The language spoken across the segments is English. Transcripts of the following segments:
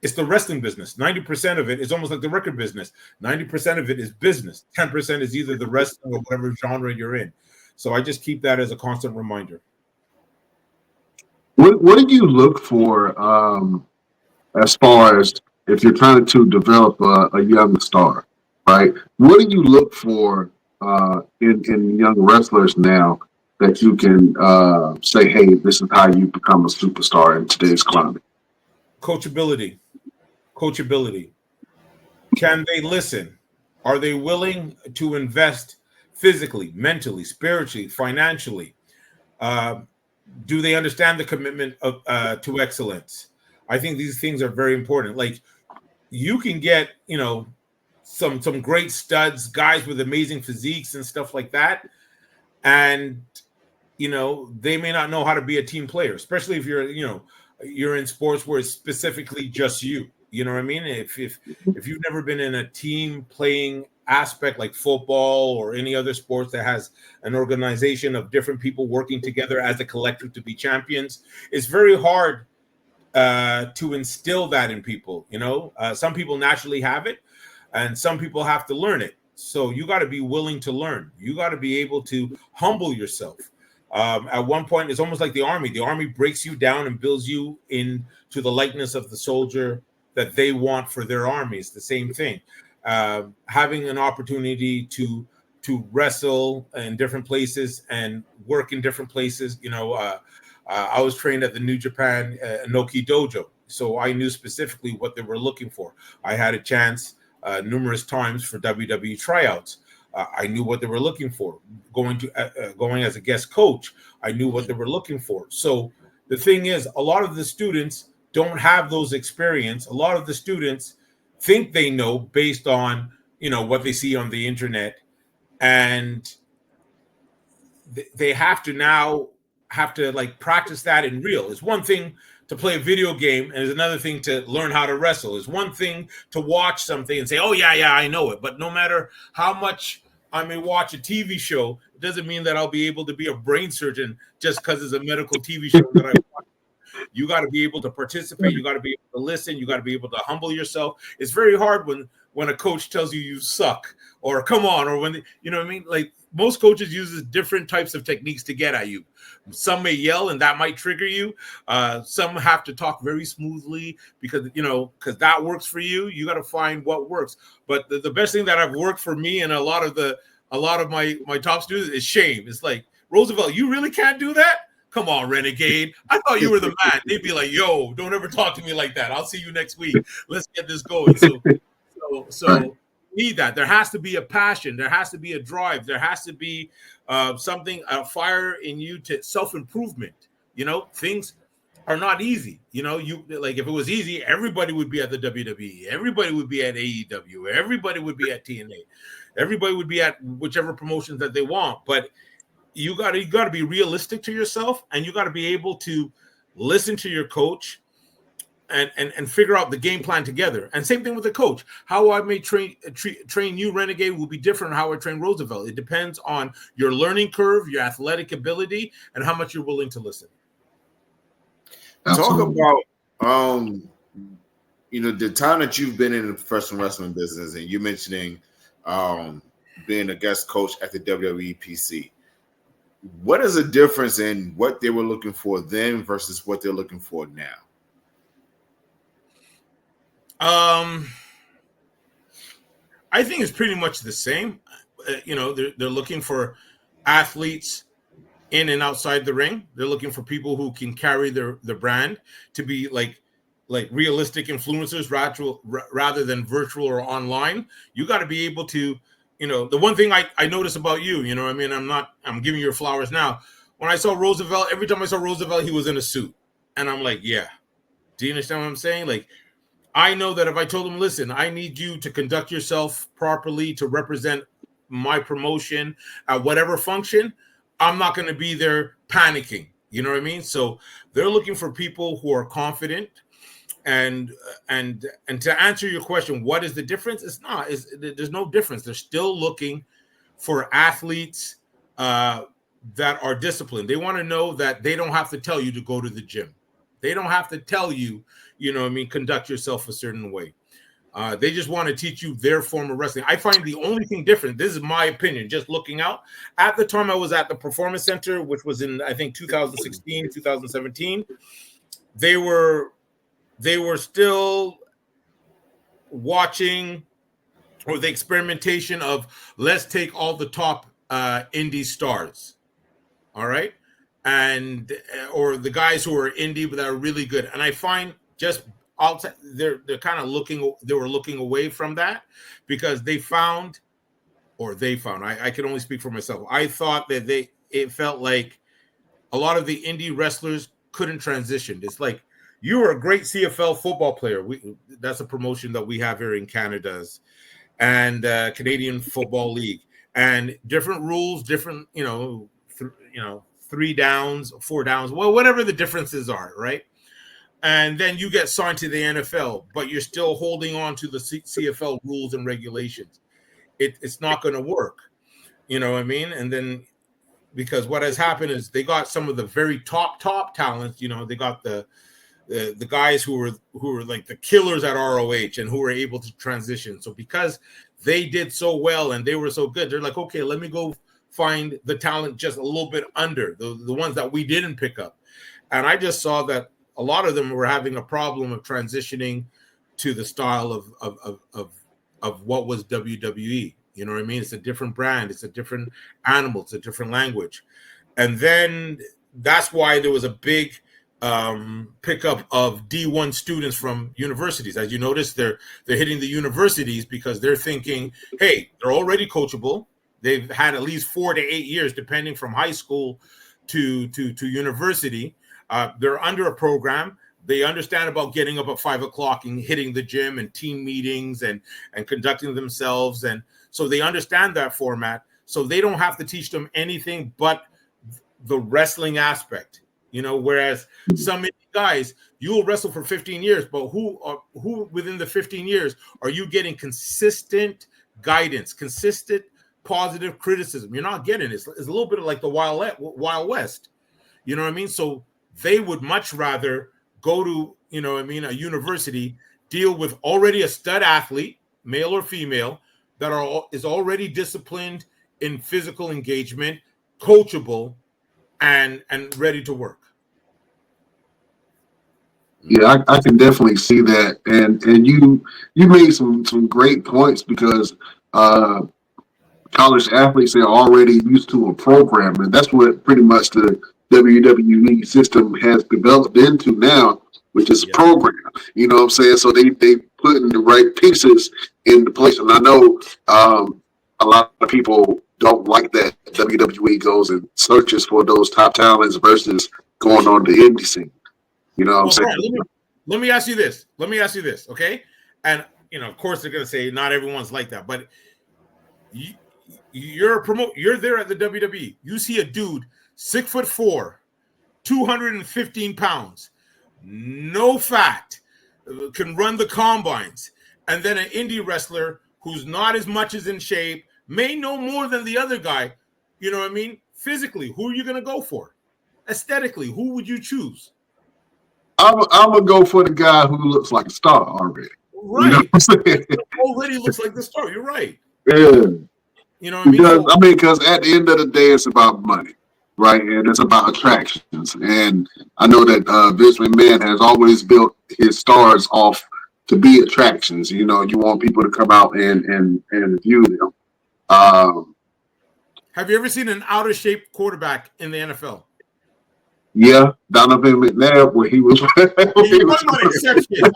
It's the wrestling business. 90% of it is almost like the record business. 90% of it is business. 10% is either the wrestling or whatever genre you're in. So I just keep that as a constant reminder. What do you look for as far as if you're trying to develop a young star, right? What do you look for in young wrestlers now that you can say, hey, this is how you become a superstar in today's climate? Coachability. Can they listen? Are they willing to invest physically, mentally, spiritually, financially? Do they understand the commitment of to excellence? I think these things are very important. Like, you can get, some great studs, guys with amazing physiques and stuff like that, and they may not know how to be a team player, especially if you're in sports where it's specifically just you. You know what I mean? If you've never been in a team playing aspect like football or any other sports that has an organization of different people working together as a collective to be champions, it's very hard to instill that in people. Some people naturally have it, and some people have to learn it. So you got to be willing to learn. You got to be able to humble yourself. At one point, it's almost like the army. The army breaks you down and builds you into the likeness of the soldier that they want for their armies. The same thing. Having an opportunity to wrestle in different places and work in different places. I was trained at the New Japan Inoki Dojo, so I knew specifically what they were looking for. I had a chance numerous times for WWE tryouts. I knew what they were looking for. Going as a guest coach, I knew what they were looking for. So the thing is, a lot of the students don't have those experience. A lot of the students think they know based on what they see on the internet, and they have to like practice that in real. It's one thing to play a video game, and it's another thing to learn how to wrestle. It's one thing to watch something and say, oh yeah, I know it. But no matter how much I may watch a TV show, it doesn't mean that I'll be able to be a brain surgeon just because it's a medical TV show that I watch. You got to be able to participate. You got to be able to listen. You got to be able to humble yourself. It's very hard when a coach tells you suck, or come on, or when you know what I mean. Like, most coaches uses different types of techniques to get at you. Some may yell, and that might trigger you. Some have to talk very smoothly because that works for you. You got to find what works. But the best thing that have worked for me and a lot of my top students is shame. It's like, Roosevelt, you really can't do that? Come on, renegade. I thought you were the man. They'd be like, yo, don't ever talk to me like that. I'll see you next week. Let's get this going. So need that. There has to be a passion. There has to be a drive. There has to be something, a fire in you to self-improvement. Things are not easy. You like, if it was easy, everybody would be at the WWE. Everybody would be at AEW. Everybody would be at TNA. Everybody would be at whichever promotions that they want. But you got to be realistic to yourself, and you got to be able to listen to your coach and figure out the game plan together. And same thing with the coach. How I may train you, Renegade, will be different than how I train Roosevelt. It depends on your learning curve, your athletic ability, and how much you're willing to listen. Talk about the time that you've been in the professional wrestling business, and you're mentioning being a guest coach at the WWE PC. What is the difference in what they were looking for then versus what they're looking for now? I think it's pretty much the same. They're looking for athletes in and outside the ring. They're looking for people who can carry the brand, to be like realistic influencers rather than virtual or online. You got to be able to, the one thing I notice about you, I'm giving you your flowers now. When I saw Roosevelt, every time I saw Roosevelt, he was in a suit. And I'm like, yeah. Do you understand what I'm saying? Like, I know that if I told him, listen, I need you to conduct yourself properly to represent my promotion at whatever function, I'm not going to be there panicking. You know what I mean? So they're looking for people who are confident. And to answer your question, what is the difference? There's no difference. They're still looking for athletes that are disciplined. They want to know that they don't have to tell you to go to the gym. They don't have to tell you, conduct yourself a certain way. They just want to teach you their form of wrestling. I find the only thing different, this is my opinion, just looking out. At the time I was at the Performance Center, which was in, I think, 2016, 2017, they were still watching, or the experimentation of, let's take all the top indie stars, all right? Or the guys who are indie but that are really good. And I find they're kind of looking away from that, because I can only speak for myself. I thought that it felt like a lot of the indie wrestlers couldn't transition. It's like, you were a great CFL football player. That's a promotion that we have here in Canada, and Canadian Football League, and different rules, different, 3 downs, 4 downs, well, whatever the differences are, right? And then you get signed to the NFL, but you're still holding on to the CFL rules and regulations. It's not going to work. You know what I mean? And then, because what has happened is they got some of the very top talents. They got the guys who were like the killers at ROH and who were able to transition. So because they did so well and they were so good, they're like, okay, let me go find the talent just a little bit under the ones that we didn't pick up. And I just saw that a lot of them were having a problem of transitioning to the style of what was WWE. You know what I mean? It's a different brand. It's a different animal. It's a different language. And then that's why there was a big pickup of D1 students from universities. As you notice, they're hitting the universities because they're thinking, hey, they're already coachable. They've had at least 4 to 8 years, depending from high school to university. They're under a program. They understand about getting up at 5 o'clock and hitting the gym and team meetings and conducting themselves. And so they understand that format. So they don't have to teach them anything but the wrestling aspect. Whereas some guys, you'll wrestle for 15 years, but who within the 15 years are you getting consistent guidance, consistent positive criticism? You're not getting it. It's a little bit like the Wild West. You know what I mean? So they would much rather go to, a university, deal with already a stud athlete, male or female, is already disciplined in physical engagement, coachable, and ready to work. Yeah, I can definitely see that, and you made some great points, because college athletes are already used to a program, and that's what pretty much the WWE system has developed into now, which is a program. You know what I'm saying? So they putting the right pieces into place, and I know a lot of people don't like that WWE goes and searches for those top talents versus going on the indie scene. You know what I'm saying? Right, let me ask you this. Okay? And, of course, they're going to say not everyone's like that. But you're there at the WWE. You see a dude, 6'4", 215 pounds, no fat, can run the combines. And then an indie wrestler who's not as much as in shape, may know more than the other guy. You know what I mean? Physically, who are you going to go for? Aesthetically, who would you choose? I'm gonna go for the guy who looks like a star already. Right. You know what I'm saying? Already looks like the star. You're right. Yeah. You know what I mean? Because at the end of the day, it's about money, right? And it's about attractions. And I know that Vince McMahon has always built his stars off to be attractions. You want people to come out and view them. Have you ever seen an out of shape quarterback in the NFL? Yeah, Donovan McNabb, where he was. He was an exception.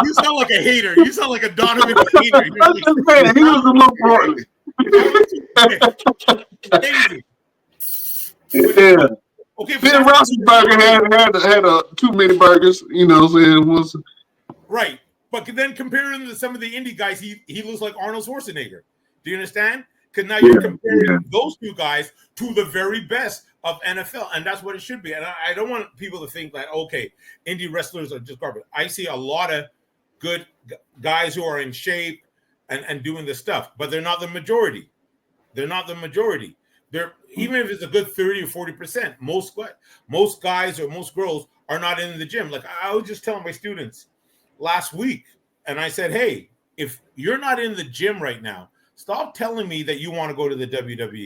You sound like a hater. You sound like a Donovan hater. He was a little Portland. Yeah. Okay, Ben Roethlisberger had too many burgers. You know what I'm saying? Right, but then comparing him to some of the indie guys, he looks like Arnold Schwarzenegger. Do you understand? Because now you're comparing those two guys to the very best of NFL, and that's what it should be. And I don't want people to think that, okay, indie wrestlers are just garbage. I see a lot of good guys who are in shape and doing this stuff, but they're not the majority. They're even if it's a good 30 or 40%, most guys or most girls are not in the gym. Like I was just telling my students last week, and I said, hey, if you're not in the gym right now, stop telling me that you want to go to the WWE.